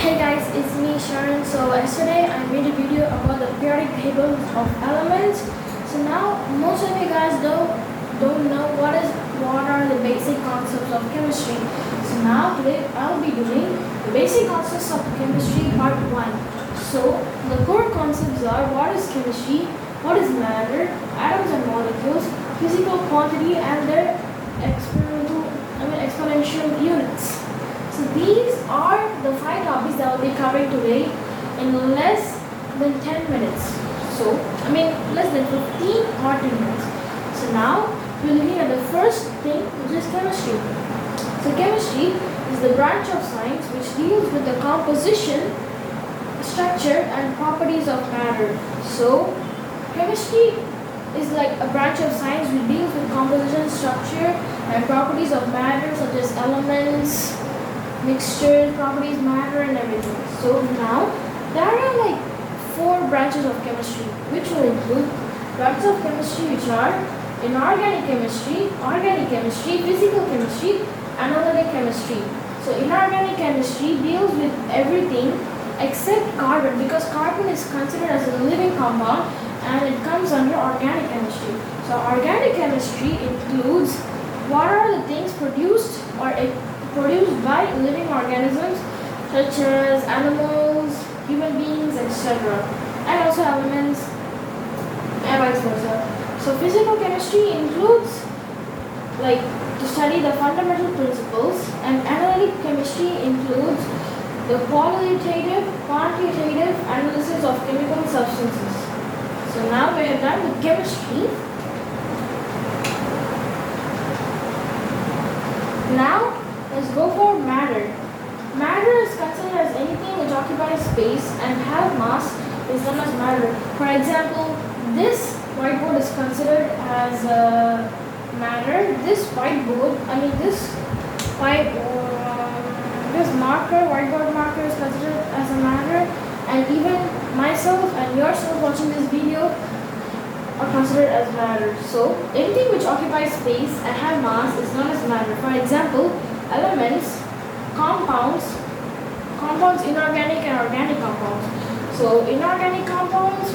Hey guys, it's me Sharon. So yesterday I made a video about the periodic tables of elements. So now most of you guys don't know what are the basic concepts of chemistry. So now today I'll be doing the basic concepts of chemistry part 1. So the core concepts are what is chemistry, what is matter, atoms and molecules, physical quantity and their exponential units. So these are the 5 topics that I'll be covering today in less than 10 minutes. Less than 15 or 10 minutes. So now we're looking at the first thing, which is chemistry. So chemistry is the branch of science which deals with the composition, structure and properties of matter. So chemistry is like a branch of science which deals with composition, structure and properties of matter such as elements, mixtures, properties, matter and everything. So now there are like 4 branches of chemistry which will include branches of chemistry which are inorganic chemistry, physical chemistry, analytic chemistry. So inorganic chemistry deals with everything except carbon, because carbon is considered as a living compound and it comes under organic chemistry. So organic chemistry includes what are the things produced by living organisms such as animals, human beings, etc. and also elements and vice versa. So physical chemistry includes to study the fundamental principles, and analytic chemistry includes the quantitative analysis of chemical substances. So now we are done with chemistry. Now let's go for matter. Matter is considered as anything which occupies space and have mass is known as matter. For example, this whiteboard is considered as matter. This whiteboard, this whiteboard marker is considered as a matter, and even myself and yourself watching this video are considered as matter. So anything which occupies space and have mass is known as matter. For example, elements, compounds, inorganic and organic compounds. So inorganic compounds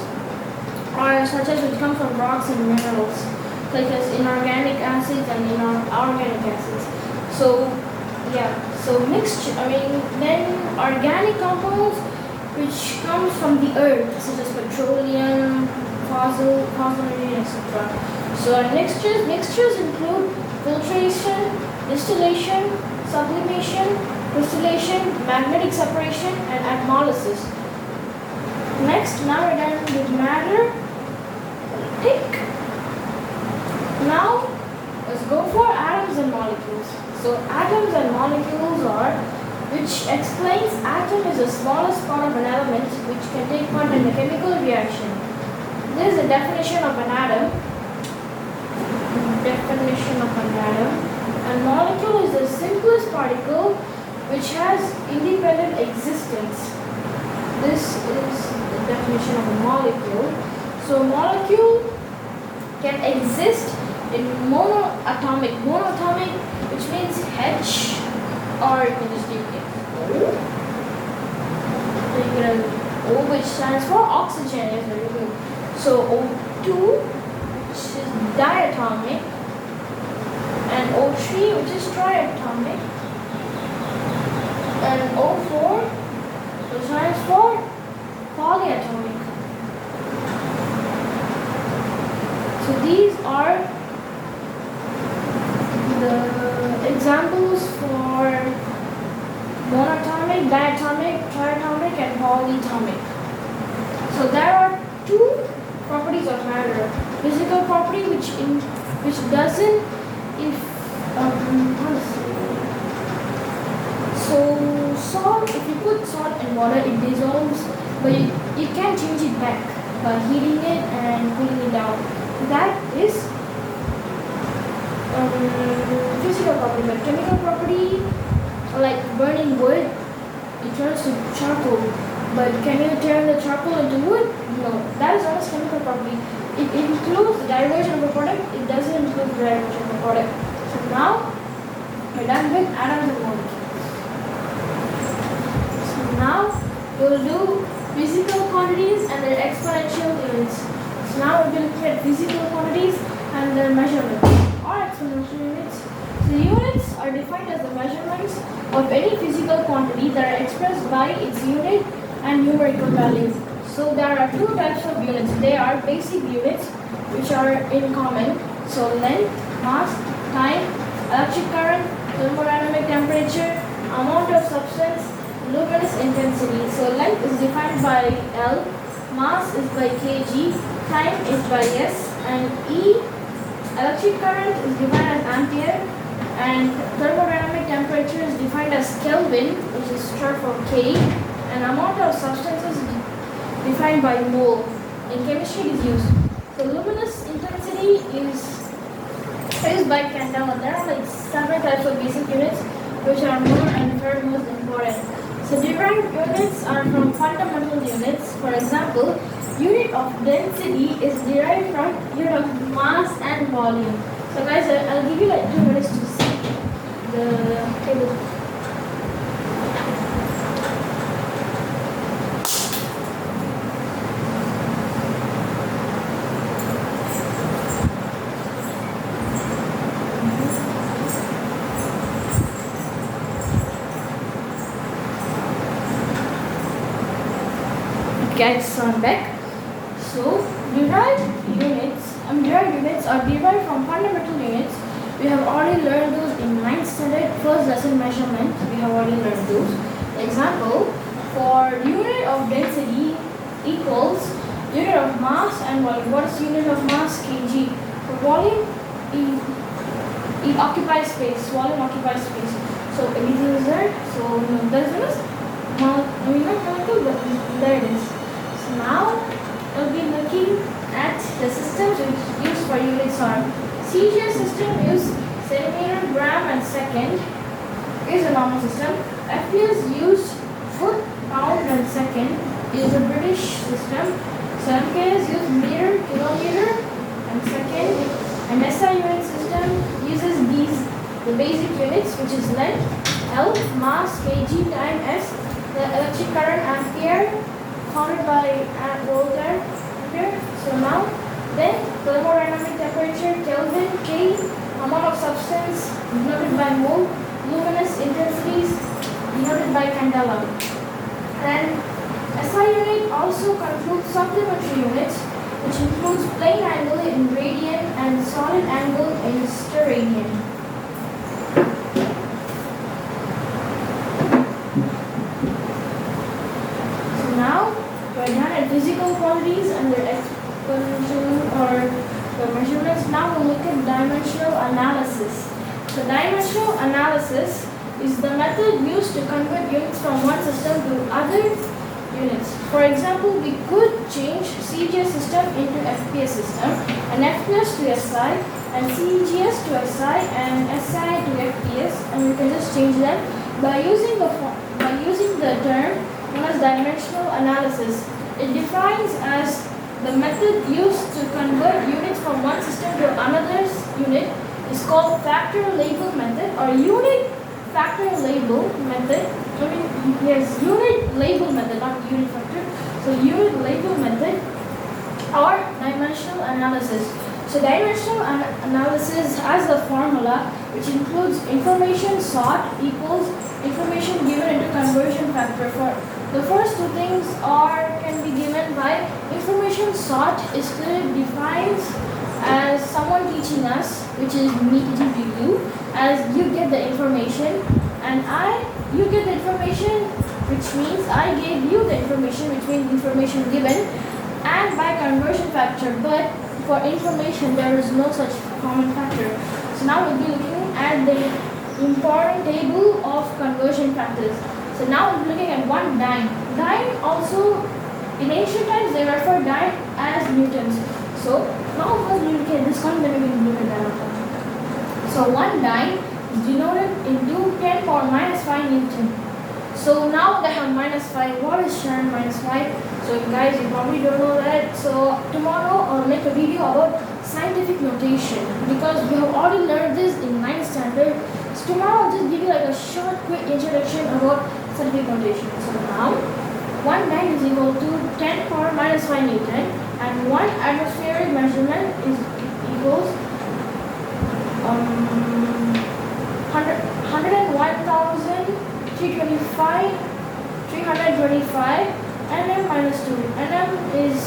are such as which come from rocks and minerals, such as inorganic acids and inorganic acids. Then organic compounds which comes from the earth, such as petroleum, fossil fuel, etc. So mixtures include filtration, distillation, sublimation, crystallization, magnetic separation and atomolysis. Next, now we're done with matter. Tick. Now let's go for atoms and molecules. So atoms and molecules are, which explains atom is the smallest part of an element which can take part in a chemical reaction. This is the definition of an atom. A molecule is the simplest particle which has independent existence. This is the definition of a molecule. So a molecule can exist in monoatomic, which means H, or you can just take it O. So you get an O which stands for oxygen. Yes, very good. So O2, which is diatomic, and O3, which is triatomic, and O4, which stands for polyatomic. So these are the examples for monatomic, diatomic, triatomic and polyatomic. So there are 2 properties of matter. Physical property which doesn't salt, if you put salt in water it dissolves, but you can change it back by heating it and cooling it down. That is physical property. But chemical property, like burning wood, it turns to charcoal. But can you turn the charcoal into wood? No. That is not a chemical property. It includes the diversion of a product. It doesn't include the diversion of a product. So now we're done with atoms and molecules. So now will do physical quantities and their exponential units. So now we're going to look at physical quantities and their measurements or exponential units. The units are defined as the measurements of any physical quantity that are expressed by its unit and numerical value. So there are two types of units. They are basic units, which are in common. So length, mass, time, electric current, thermodynamic temperature, amount of substance, luminous intensity. So length is defined by L, mass is by kg, time is by S, and E. Electric current is defined as ampere, and thermodynamic temperature is defined as Kelvin, which is short for K, and amount of substances is defined by mole. In chemistry, it is used. So luminous intensity is used by Candela. There are like 7 types of basic units, which are more and third most important. So derived units are from fundamental units. For example, unit of density is derived from unit of mass and volume. So guys, I'll give you like 2 minutes to see the table. Guys, so I'm back. So derived units are derived from fundamental units. We have already learned those in 9th standard first lesson measurement. We have already learned those. Example, for unit of density equals unit of mass and volume. What is unit of mass? Kg. For volume, it occupies space. Volume occupies space. So anything is there. So there is not molecule, but there it is. So now we'll be looking at the systems which used for units are CGS system use centimeter, gram and second is a normal system. FPS used foot, pound and second is a British system. So MKS use meter, kilometer and second. And SI unit system uses the basic units, which is length, L, mass, kg, time, S, the electric current ampere, founded by voltaire. So now, then thermodynamic temperature, Kelvin, K, amount of substance denoted by mole, luminous intensities denoted by candela. And SI unit also concludes supplementary units, which includes plane angle in radian and solid angle in steradian. So now we're done at physical quantities and their exponential or the measurements. Now we'll look at dimensional analysis. So dimensional analysis is the method used to convert units from one system to other units. For example, we could change CGS system into FPS system, and FPS to SI, and CGS to SI, and SI to FPS, and we can just change them by using the term known as dimensional analysis. It defines as the method used to convert units from one system to another unit is called factor label method or unit factor label method. Yes, unit label method, not unit factor. So unit label method or dimensional analysis. So dimensional analysis has the formula which includes information sought equals information given into conversion factor. For the first two things can be given by information sought is clearly defined as someone teaching us, which is me teaching to you, as you get the information and you get the information, which means I gave you the information, which means information given, and by conversion factor. But for information, there is no such common factor. So now we'll be looking at the important table of conversion factors. So now we're looking at one dyne. Dyne also, in ancient times, they refer dyne as newtons. So now first we look at this one, then we will look at that one. So one dyne is denoted into 10 power minus 5 Newton. So now they have minus 5. What is Sharon minus 5? So guys, you probably don't know that. So tomorrow I'll make a video about scientific notation because we have already learned this in 9th standard. So tomorrow I'll just give you like a short quick introduction about scientific notation. So now 1 band is equal to 10 power minus 5 Newton, and 1 atmospheric measurement is equals 101,325 nm minus 2. Nm is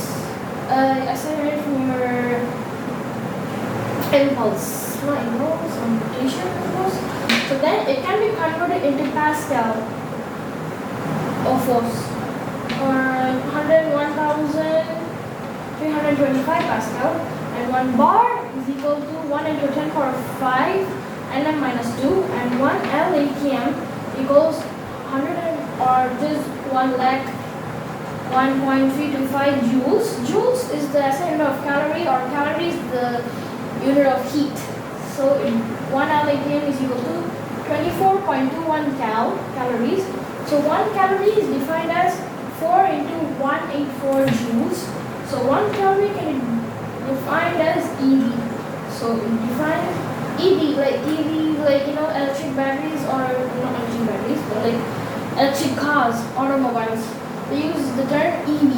accelerated from your impulse, not impulse, rotation impulse. So then it can be converted into Pascal of force, or 101,325 Pascal, and 1 bar is equal to 1 into 10 power 5 nm minus 2, and 1 LATM equals 100 or just 1 lakh 1.325 joules. Joules is the SI unit of calorie, or calorie is the unit of heat. So 1 LATM is equal to 24.21 calories. So 1 calorie is defined as 4 into 184 joules. So 1 calorie can be defined as EV. So we define EV like electric batteries, or not electric batteries, but like electric cars, automobiles. They use the term EV.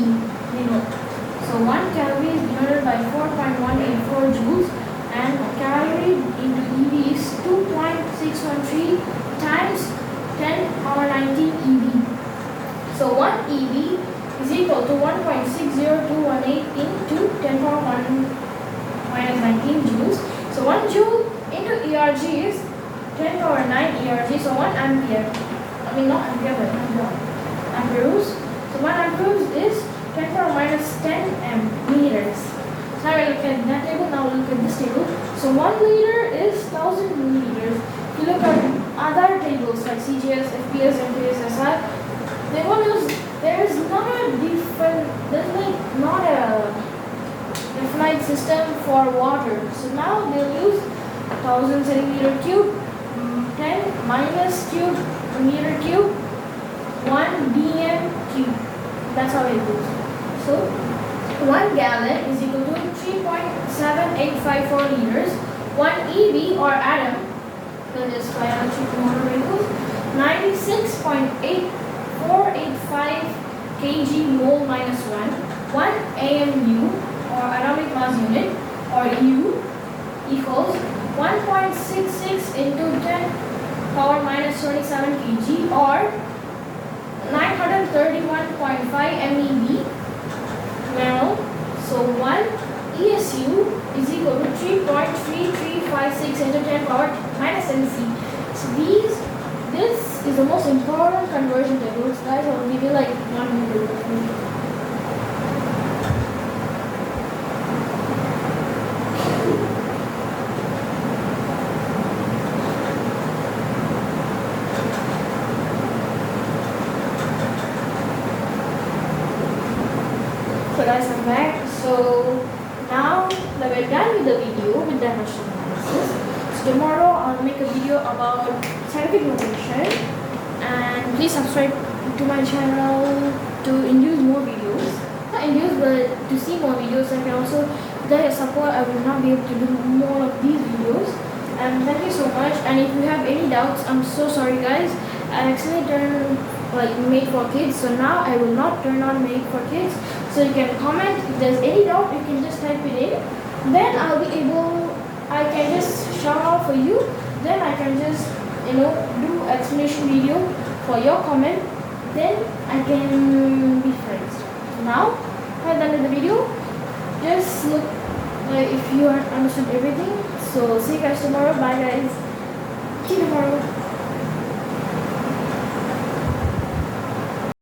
So 1 calorie is denoted by 4.184 joules, and calorie into EV is 2.613 times 10 power 19 EV. So 1 EV is equal to 1.60218 into 10 power 1 minus 19 joules. So 1 joule into ERG is 10 power 9 ERG. So 1 ampere. Not ampere, but amperes. So 1 amperes is 10 power minus 10 meters. So now we look at that table. Now look at this table. So 1 liter is 1000 milliliters. If you look at other tables like CGS, FPS, MPS, SI, there's not a definite system for water. So now they'll use 1000 centimeter cube, 10 minus cube meter cube, 1 dm cube. That's how it goes. So 1 gallon is equal to 3.7854 liters. 1 EV or atom, that is by electric motor vehicles, 96.8485 kg mole minus 1. 1 AMU or atomic mass unit, or U, equals 1.66 into 10 power minus 27 kg, or 931.5 MeV. Now, so 1 ESU is equal to 3.3356 into 10 power minus 7 C. So this is the most important conversion tables, guys. I'll give you like 1 minute. So guys, I'm back. So now that we're done with the video with dimensional analysis, so tomorrow I'll make a video about scientific notation, and please subscribe to my channel to induce more videos. Not induce, but to see more videos. I can also, without your support, I will not be able to do more of these videos. And thank you so much. And if you have any doubts, I'm so sorry, guys. I accidentally turned made for kids, so now I will not turn on made for kids. So you can comment if there's any doubt. You can just type it in. Then I can just shout out for you. Then I can just do explanation video for your comment. Then I can be friends. Now I'm done with the video. Just look if you understood everything. So see you guys tomorrow. Bye guys. See you tomorrow.